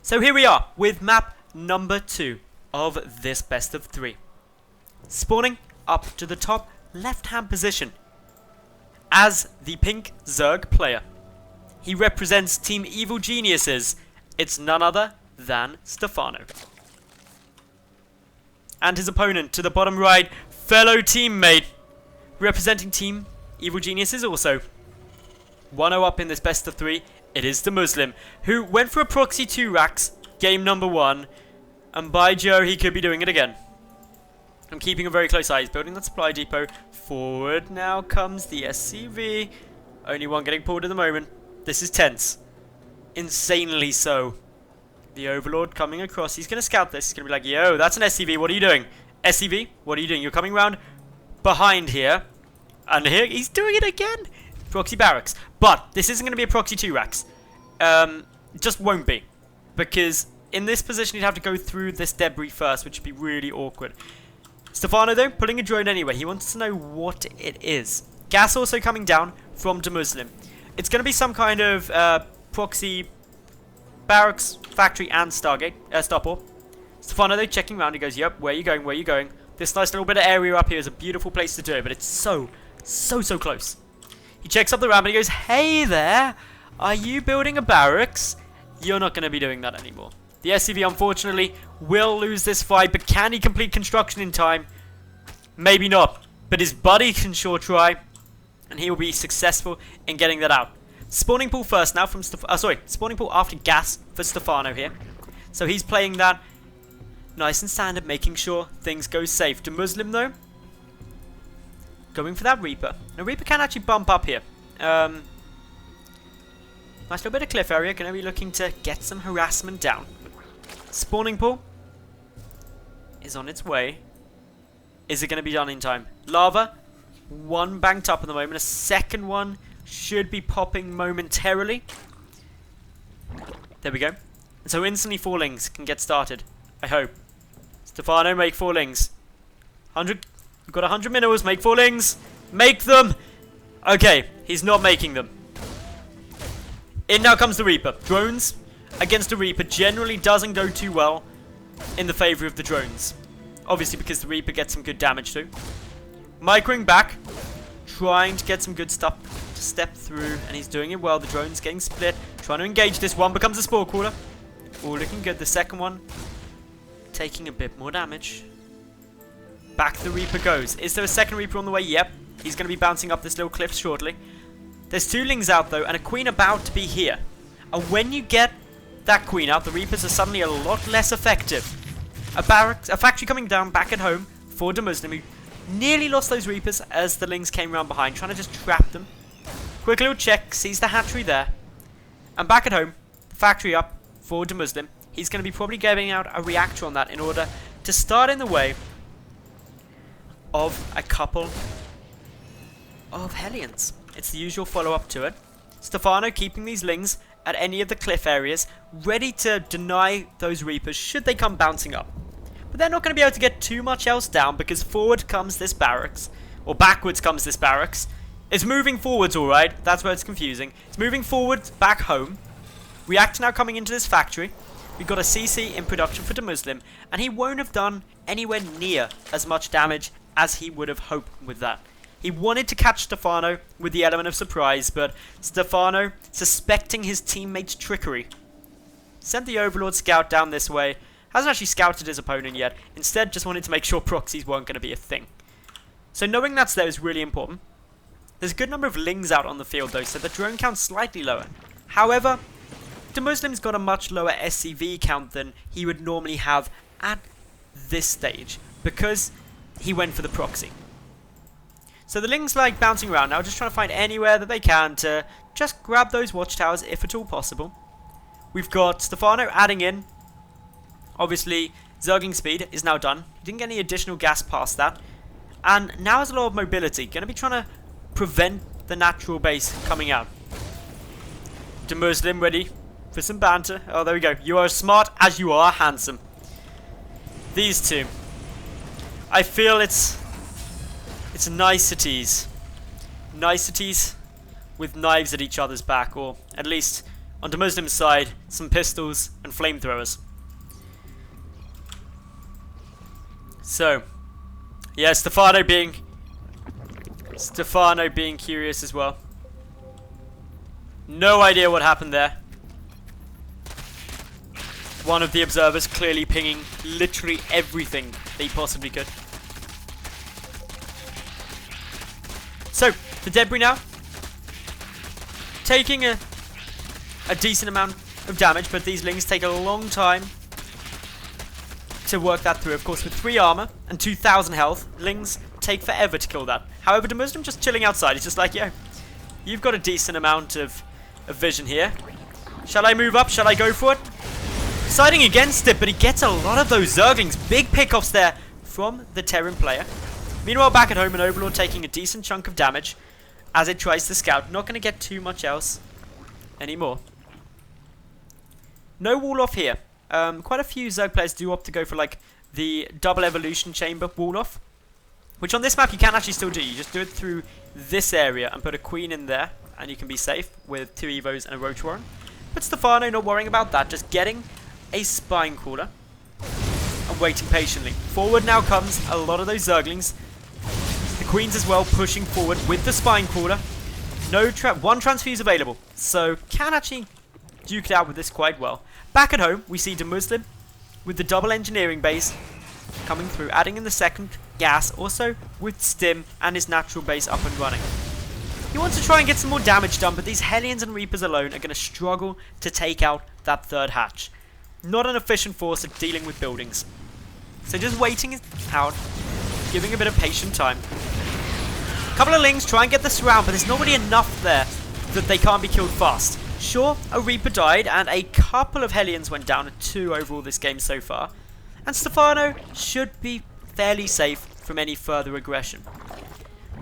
So here we are with map number 2 of this best of 3. Spawning up to the top left-hand position as the pink Zerg player. He represents Team Evil Geniuses. It's none other than Stephano. And his opponent to the bottom right, fellow teammate, representing Team Evil Geniuses also. 1-0 up in this best of 3. It is DeMusliM, who went for a proxy 2 racks, game number 1, and by Joe, he could be doing it again. I'm keeping a very close eye. He's building that supply depot. Forward now comes the SCV. Only one getting pulled at the moment. This is tense. Insanely so. The Overlord coming across. He's going to scout this. He's going to be like, yo, that's an SCV. What are you doing? SCV, what are you doing? You're coming round behind here. And here, he's doing it again. Proxy barracks. But this isn't going to be a proxy 2 racks. It just won't be. Because in this position, you'd have to go through this debris first, which would be really awkward. Stephano, though, pulling a drone anyway. He wants to know what it is. Gas also coming down from DeMusliM. It's going to be some kind of proxy barracks, factory, and Stargate, Starport. Stephano, though, checking around. He goes, yep, where are you going? Where are you going? This nice little bit of area up here is a beautiful place to do it, but it's so close. He checks up the ramp and he goes, hey there, are you building a barracks? You're not going to be doing that anymore. The SCV, unfortunately, will lose this fight, but can he complete construction in time? Maybe not, but his buddy can sure try, and he will be successful in getting that out. Spawning pool first now from spawning pool after gas for Stephano here. So he's playing that nice and standard, making sure things go safe. DeMusliM, though, going for that Reaper. Now, Reaper can actually bump up here. Nice little bit of cliff area. Going to be looking to get some harassment down. Spawning pool is on its way. Is it going to be done in time? Lava, one banked up at the moment. A second one should be popping momentarily. There we go. And so instantly fallings can get started. I hope. Stephano, make fallings. 100. We've got 100 minerals. Make fallings. Make them. Okay, he's not making them. In now comes the Reaper. Drones against the Reaper generally doesn't go too well in the favour of the drones. Obviously because the Reaper gets some good damage too. Microing back. Trying to get some good stuff to step through. And he's doing it well. The drone's getting split. Trying to engage this one. Becomes a spore crawler. All looking good. The second one taking a bit more damage. Back the Reaper goes. Is there a second Reaper on the way? Yep. He's going to be bouncing up this little cliff shortly. There's 2 lings out though, and a queen about to be here. And when you get that queen out, the Reapers are suddenly a lot less effective. A factory coming down back at home for DeMusliM, who nearly lost those Reapers as the lings came around behind, trying to just trap them. Quick little check, sees the hatchery there. And back at home, the factory up for DeMusliM. He's going to be probably getting out a reactor on that in order to start in the way of a couple of Hellions. It's the usual follow-up to it. Stephano keeping these lings at any of the cliff areas, ready to deny those Reapers should they come bouncing up. But they're not going to be able to get too much else down because forward comes this barracks, or backwards comes this barracks. It's moving forwards, alright, that's where it's confusing. It's moving forwards back home. Reactor now coming into this factory. We've got a CC in production for DeMusliM, and he won't have done anywhere near as much damage as he would have hoped with that. He wanted to catch Stephano with the element of surprise, but Stephano, suspecting his teammate's trickery, sent the Overlord scout down this way. Hasn't actually scouted his opponent yet. Instead, just wanted to make sure proxies weren't going to be a thing. So knowing that's there is really important. There's a good number of lings out on the field though, so the drone count's slightly lower. However, DeMuslim's got a much lower SCV count than he would normally have at this stage, because he went for the proxy. So the lings like bouncing around now, just trying to find anywhere that they can to just grab those watchtowers if at all possible. We've got Stephano adding in. Obviously, Zerging speed is now done. He didn't get any additional gas past that. And now has a lot of mobility. Going to be trying to prevent the natural base coming out. DeMusliM ready for some banter. Oh, there we go. You are as smart as you are handsome. These two. I feel it's niceties. Niceties with knives at each other's back, or at least On DeMuslim's side, some pistols and flamethrowers. So, yeah, Stephano being curious as well. No idea what happened there. One of the observers clearly pinging literally everything they possibly could. So, the debris now taking a decent amount of damage, but these lings take a long time to work that through. Of course, with 3 armor and 2,000 health, lings take forever to kill that. However, DeMusliM just chilling outside. He's just like, yo, you've got a decent amount of vision here. Shall I move up? Shall I go for it? Deciding against it, but he gets a lot of those Zerglings. Big pickoffs there from the Terran player. Meanwhile, back at home, an Overlord taking a decent chunk of damage as it tries to scout. Not going to get too much else anymore. No wall off here. Quite a few Zerg players do opt to go for like the double evolution chamber wall off, which on this map you can actually still do. You just do it through this area and put a queen in there, and you can be safe with 2 Evos and a Roach Warren. But Stephano not worrying about that, just getting a spine crawler and waiting patiently. Forward now comes a lot of those Zerglings. The queens as well pushing forward with the spine crawler. No one transfuse available, so can actually duke it out with this quite well. Back at home, we see DeMusliM with the double engineering base coming through, adding in the second gas, also with Stim and his natural base up and running. He wants to try and get some more damage done, but these Hellions and Reapers alone are going to struggle to take out that third hatch. Not an efficient force at dealing with buildings. So just waiting it out, giving a bit of patient time. A couple of lings try and get the surround, but there's not really enough there that they can't be killed fast. Sure, a Reaper died, and a couple of Hellions went down, at 2 overall this game so far. And Stephano should be fairly safe from any further aggression.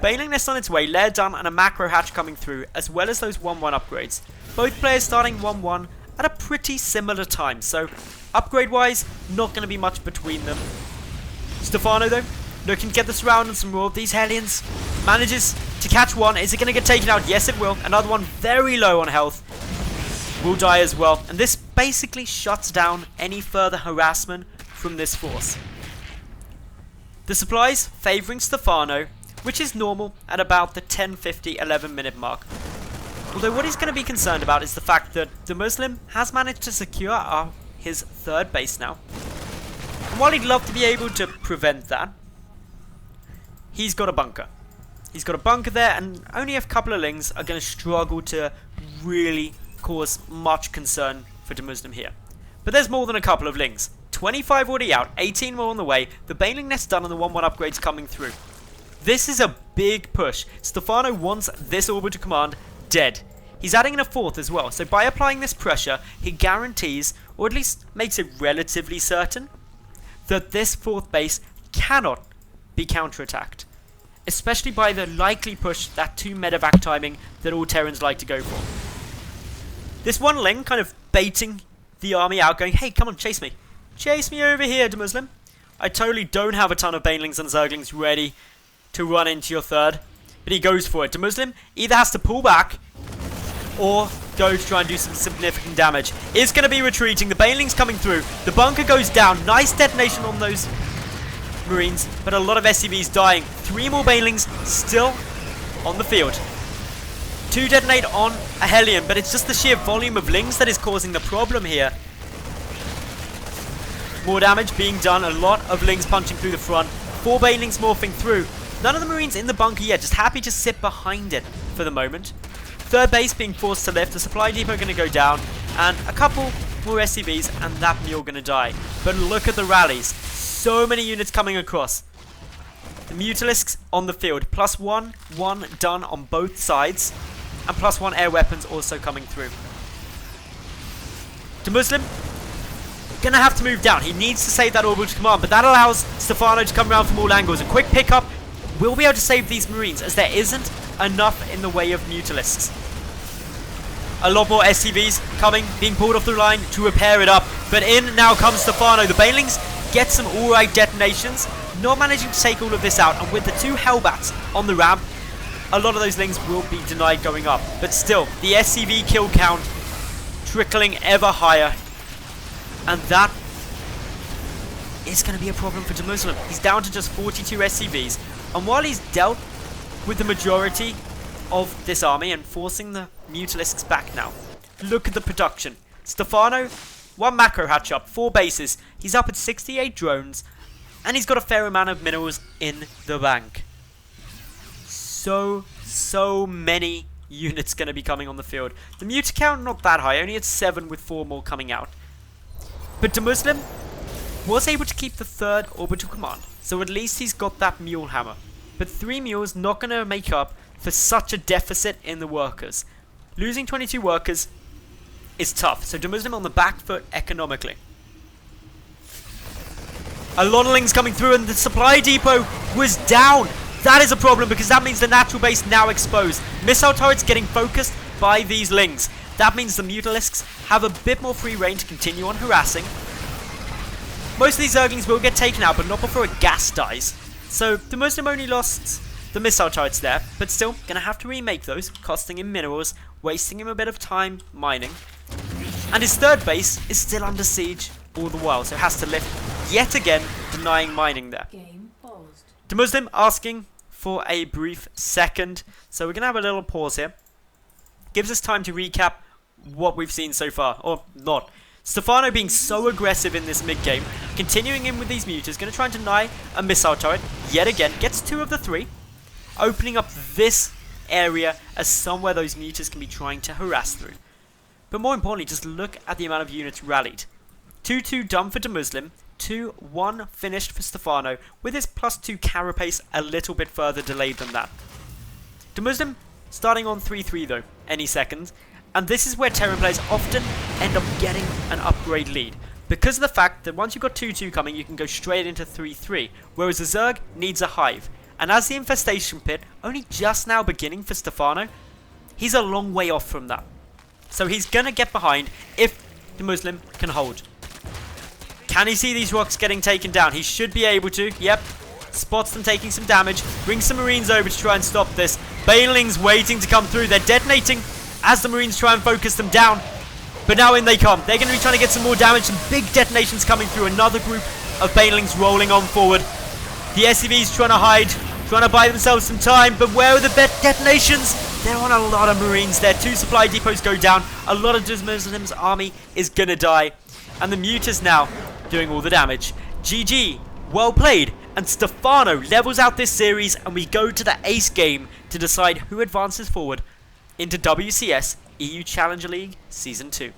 Bailing Nest on its way, Lair done, and a macro hatch coming through, as well as those 1-1 upgrades. Both players starting 1-1 at a pretty similar time, so upgrade-wise, not going to be much between them. Stephano, though, looking to get the surround and some more of these Hellions. Manages to catch one. Is it going to get taken out? Yes, it will. Another one very low on health will die as well. And this basically shuts down any further harassment from this force. The supplies favouring Stephano, which is normal at about the 10:50, 11-minute mark. Although what he's going to be concerned about is the fact that DeMusliM has managed to secure his third base now. And while he'd love to be able to prevent that, he's got a bunker. He's got a bunker there, and only a couple of lings are going to struggle to really cause much concern for DeMusliM here. But there's more than a couple of lings. 25 already out, 18 more on the way, the Baneling Nest done and the 1-1 upgrades coming through. This is a big push. Stephano wants this orbital command dead. He's adding in a 4th as well, so by applying this pressure, he guarantees, or at least makes it relatively certain, that this 4th base cannot be counterattacked. Especially by the likely push, that 2 medevac timing that all Terrans like to go for. This one ling kind of baiting the army out, going, hey, come on, chase me. Chase me over here, DeMusliM. I totally don't have a ton of Banelings and Zerglings ready to run into your third. But he goes for it. DeMusliM either has to pull back or go to try and do some significant damage. Is going to be retreating. The Banelings coming through. The bunker goes down. Nice detonation on those Marines, but a lot of SCVs dying. 3 more Banelings still on the field. 2 detonate on a Hellion, but it's just the sheer volume of lings that is causing the problem here. More damage being done. A lot of lings punching through the front. 4 Banelings morphing through. None of the Marines in the bunker yet, just happy to sit behind it for the moment. Third base being forced to lift. The supply depot going to go down, and a couple more SCVs, and that mule going to die. But look at the rallies. So many units coming across. The Mutalisks on the field. +1, 1 done on both sides. And +1 air weapons also coming through. DeMusliM gonna have to move down. He needs to save that orbital command, but that allows Stephano to come around from all angles. A quick pickup will be able to save these Marines, as there isn't enough in the way of Mutalisks. A lot more SCVs coming, being pulled off the line to repair it up. But in now comes Stephano. The Banelings get some alright detonations, not managing to take all of this out. And with the 2 Hellbats on the ramp, a lot of those lings will be denied going up. But still, the SCV kill count trickling ever higher. And that is going to be a problem for DeMusliM. He's down to just 42 SCVs. And while he's dealt with the majority of this army and forcing the Mutalisks back now, look at the production. Stephano, 1 macro hatch up, 4 bases. He's up at 68 drones. And he's got a fair amount of minerals in the bank. So many units going to be coming on the field. The muta count not that high, only at 7 with 4 more coming out. But DeMusliM was able to keep the 3rd orbital command, so at least he's got that mule hammer. But 3 mules not going to make up for such a deficit in the workers. Losing 22 workers is tough, so DeMusliM on the back foot economically. A lot of lings coming through and the supply depot was down. That is a problem because that means the natural base now exposed. Missile turrets getting focused by these lings. That means the Mutalisks have a bit more free reign to continue on harassing. Most of these Zerglings will get taken out, but not before a gas dies. So DeMusliM only lost the missile turrets there, but still going to have to remake those, costing him minerals, wasting him a bit of time mining. And his 3rd base is still under siege all the while, so has to lift yet again, denying mining there. DeMusliM asking for a brief second, so we're going to have a little pause here. Gives us time to recap what we've seen so far, or not. Stephano being so aggressive in this mid-game, continuing in with these mutas, going to try and deny a missile turret, yet again, gets 2 of the 3, opening up this area as somewhere those mutas can be trying to harass through. But more importantly, just look at the amount of units rallied. 2-2 done for DeMusliM, 2-1 finished for Stephano, with his +2 carapace a little bit further delayed than that. DeMusliM starting on 3-3 though, any second, and this is where Terran players often end up getting an upgrade lead, because of the fact that once you've got 2-2 coming, you can go straight into 3-3, whereas the Zerg needs a hive, and as the infestation pit only just now beginning for Stephano, he's a long way off from that. So he's gonna get behind if DeMusliM can hold. Can he see these rocks getting taken down? He should be able to. Yep. Spots them taking some damage. Brings some Marines over to try and stop this. Banelings waiting to come through. They're detonating as the Marines try and focus them down. But now in they come. They're going to be trying to get some more damage. Some big detonations coming through. Another group of Banelings rolling on forward. The SCVs trying to hide. Trying to buy themselves some time. But where are the detonations? They're on a lot of Marines there. 2 supply depots go down. A lot of DeMuslim's army is going to die. And the mutas now doing all the damage. GG, well played, and Stephano levels out this series, and we go to the ace game to decide who advances forward into WCS EU Challenger League Season 2.